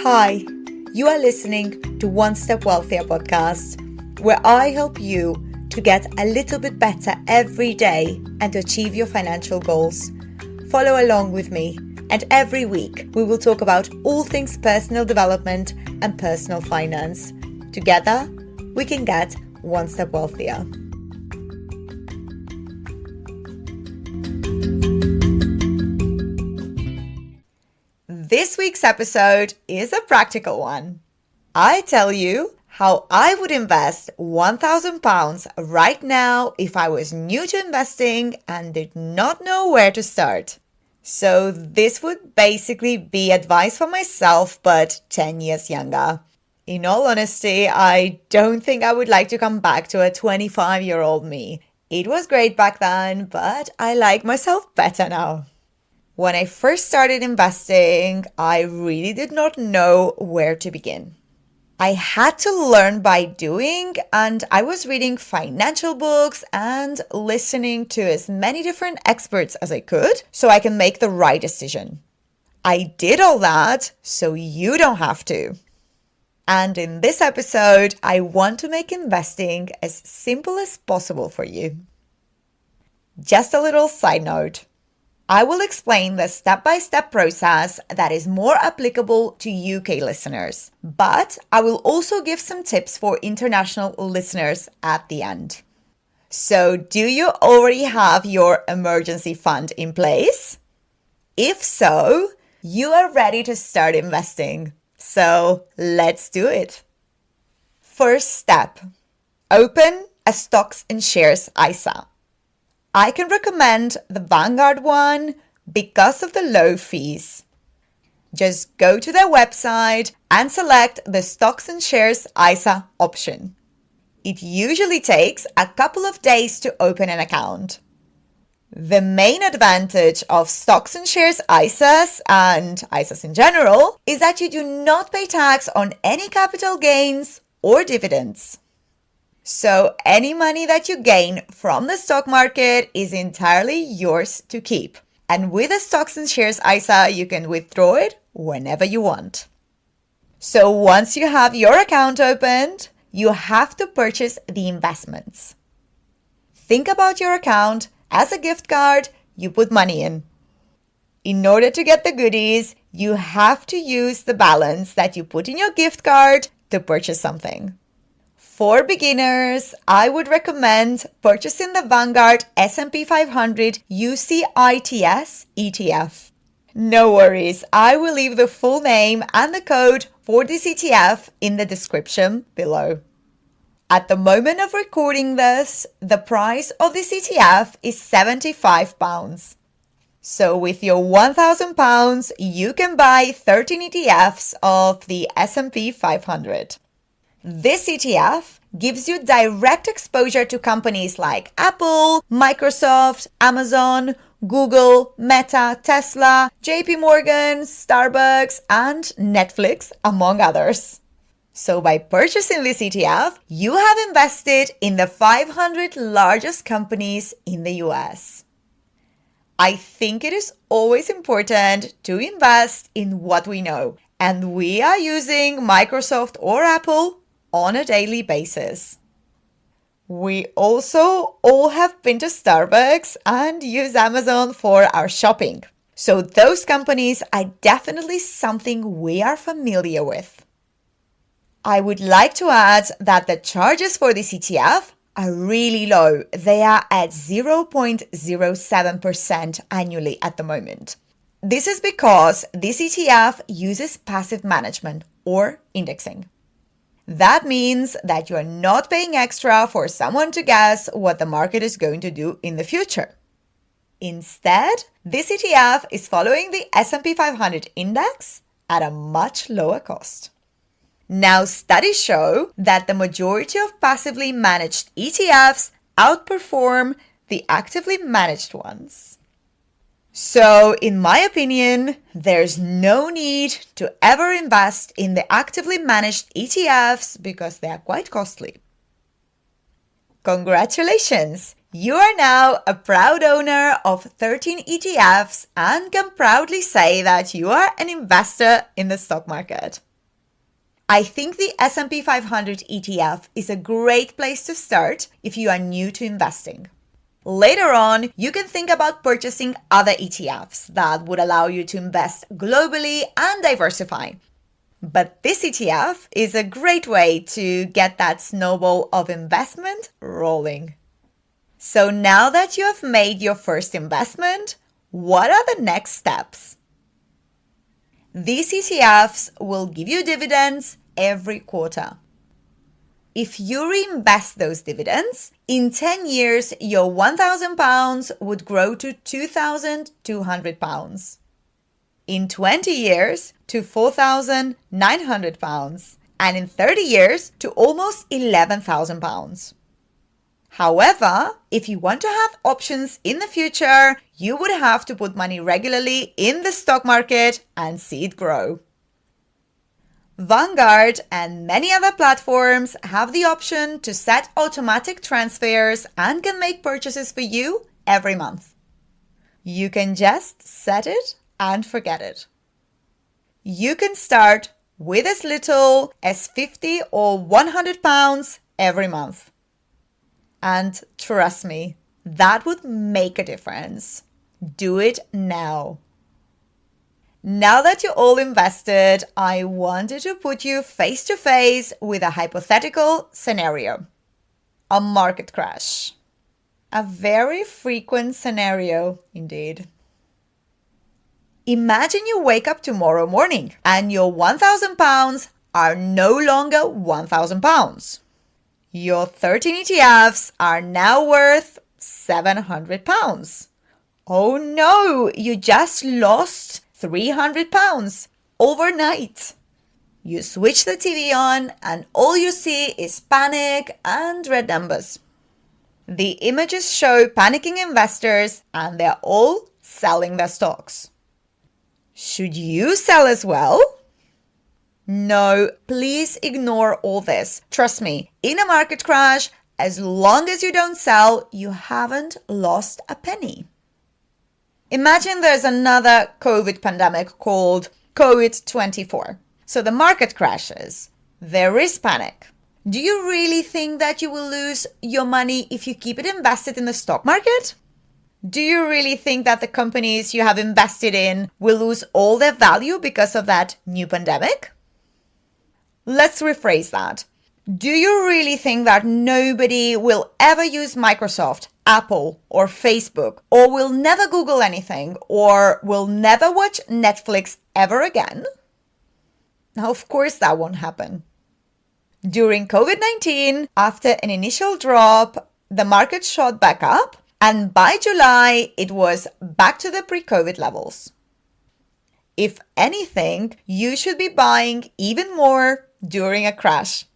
Hi, you are listening to One Step Wealthier podcast, where I help you to get a little bit better every day and to achieve your financial goals. Follow along with me, and every week we will talk about all things personal development and personal finance. Together, we can get one step wealthier. This week's episode is a practical one. I tell you how I would invest £1,000 right now if I was new to investing and did not know where to start. So this would basically be advice for myself, but 10 years younger. In all honesty, I don't think I would like to come back to a 25-year-old me. It was great back then, but I like myself better now. When I first started investing, I really did not know where to begin. I had to learn by doing, and I was reading financial books and listening to as many different experts as I could so I can make the right decision. I did all that so you don't have to. And in this episode, I want to make investing as simple as possible for you. Just a little side note. I will explain the step-by-step process that is more applicable to UK listeners, but I will also give some tips for international listeners at the end. So, do you already have your emergency fund in place? If so, you are ready to start investing. So, let's do it. First step, open a stocks and shares ISA. I can recommend the Vanguard one because of the low fees. Just go to their website and select the Stocks and Shares ISA option. It usually takes a couple of days to open an account. The main advantage of Stocks and Shares ISAs and ISAs in general is that you do not pay tax on any capital gains or dividends. So any money that you gain from the stock market is entirely yours to keep. And with a Stocks and Shares ISA, you can withdraw it whenever you want. So once you have your account opened, you have to purchase the investments. Think about your account as a gift card you put money in. In order to get the goodies, you have to use the balance that you put in your gift card to purchase something. For beginners, I would recommend purchasing the Vanguard S&P 500 UCITS ETF. No worries, I will leave the full name and the code for this ETF in the description below. At the moment of recording this, the price of this ETF is £75. So with your £1,000, you can buy 13 ETFs of the S&P 500. This ETF gives you direct exposure to companies like Apple, Microsoft, Amazon, Google, Meta, Tesla, JP Morgan, Starbucks, and Netflix, among others. So by purchasing this ETF, you have invested in the 500 largest companies in the US. I think it is always important to invest in what we know, and we are using Microsoft or Apple on a daily basis. We also all have been to Starbucks and use Amazon for our shopping. So those companies are definitely something we are familiar with. I would like to add that the charges for this ETF are really low. They are at 0.07% annually at the moment. This is because this ETF uses passive management or indexing. That means that you are not paying extra for someone to guess what the market is going to do in the future. Instead, this ETF is following the S&P 500 index at a much lower cost. Now, studies show that the majority of passively managed ETFs outperform the actively managed ones. So, in my opinion, there's no need to ever invest in the actively managed ETFs because they are quite costly. Congratulations! You are now a proud owner of 13 ETFs and can proudly say that you are an investor in the stock market. I think the S&P 500 ETF is a great place to start if you are new to investing. Later on, you can think about purchasing other ETFs that would allow you to invest globally and diversify. But this ETF is a great way to get that snowball of investment rolling. So now that you have made your first investment, what are the next steps? These ETFs will give you dividends every quarter. If you reinvest those dividends, in 10 years, your £1,000 would grow to £2,200. In 20 years, to £4,900. And in 30 years, to almost £11,000. However, if you want to have options in the future, you would have to put money regularly in the stock market and see it grow. Vanguard and many other platforms have the option to set automatic transfers and can make purchases for you every month. You can just set it and forget it. You can start with as little as £50 or £100 every month. And trust me, that would make a difference. Do it now. Now that you're all invested, I wanted to put you face to face with a hypothetical scenario. A market crash. A very frequent scenario indeed. Imagine you wake up tomorrow morning and your £1,000 are no longer £1,000. Your 13 ETFs are now worth £700. Oh no, you just lost £300 overnight. You switch the TV on and all you see is panic and red numbers. The images show panicking investors and they're all selling their stocks. Should you sell as well? No, please ignore all this. Trust me, in a market crash, as long as you don't sell, you haven't lost a penny. Imagine there's another COVID pandemic called COVID-24. So the market crashes. There is panic. Do you really think that you will lose your money if you keep it invested in the stock market? Do you really think that the companies you have invested in will lose all their value because of that new pandemic? Let's rephrase that. Do you really think that nobody will ever use Microsoft, Apple, or Facebook, or will never Google anything, or will never watch Netflix ever again? Now, of course, that won't happen. During COVID-19, after an initial drop, the market shot back up, and by July, it was back to the pre-COVID levels. If anything, you should be buying even more during a crash.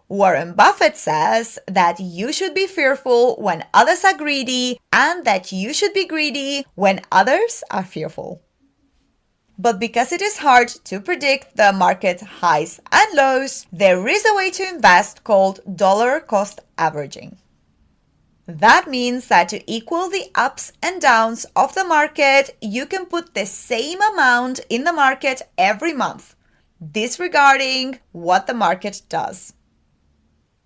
Warren Buffett says that you should be fearful when others are greedy and that you should be greedy when others are fearful. But because it is hard to predict the market highs and lows, there is a way to invest called dollar cost averaging. That means that to equal the ups and downs of the market, you can put the same amount in the market every month, disregarding what the market does.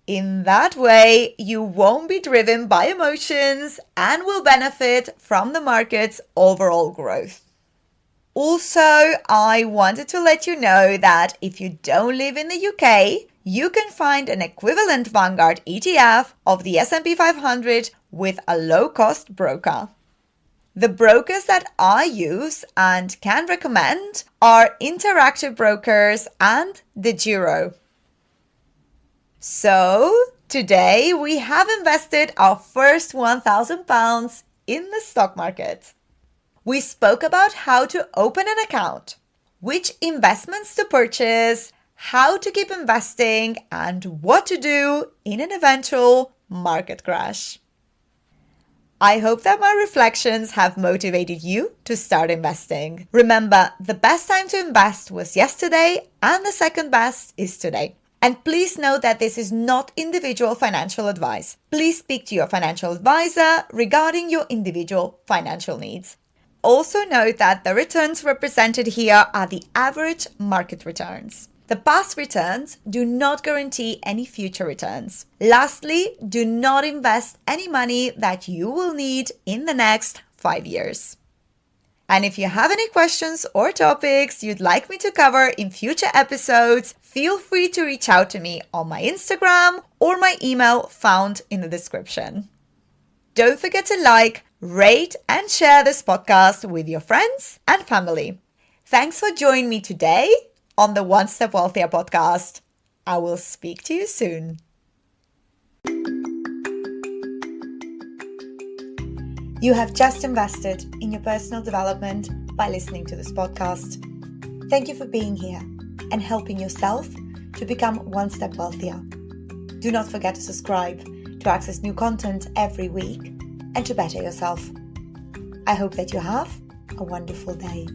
In that way, you won't be driven by emotions and will benefit from the market's overall growth. Also, I wanted to let you know that if you don't live in the UK, you can find an equivalent Vanguard ETF of the S&P 500 with a low-cost broker. The brokers that I use and can recommend are Interactive Brokers and DeGiro. So, today we have invested our first £1,000 in the stock market. We spoke about how to open an account, which investments to purchase, how to keep investing, and what to do in an eventual market crash. I hope that my reflections have motivated you to start investing. Remember, the best time to invest was yesterday and the second best is today. And please note that this is not individual financial advice. Please speak to your financial advisor regarding your individual financial needs. Also note that the returns represented here are the average market returns. The past returns do not guarantee any future returns. Lastly, do not invest any money that you will need in the next 5 years. And if you have any questions or topics you'd like me to cover in future episodes, feel free to reach out to me on my Instagram or my email found in the description. Don't forget to like, rate, and share this podcast with your friends and family. Thanks for joining me today on the One Step Wealthier podcast. I will speak to you soon. You have just invested in your personal development by listening to this podcast. Thank you for being here and helping yourself to become one step wealthier. Do not forget to subscribe to access new content every week and to better yourself. I hope that you have a wonderful day.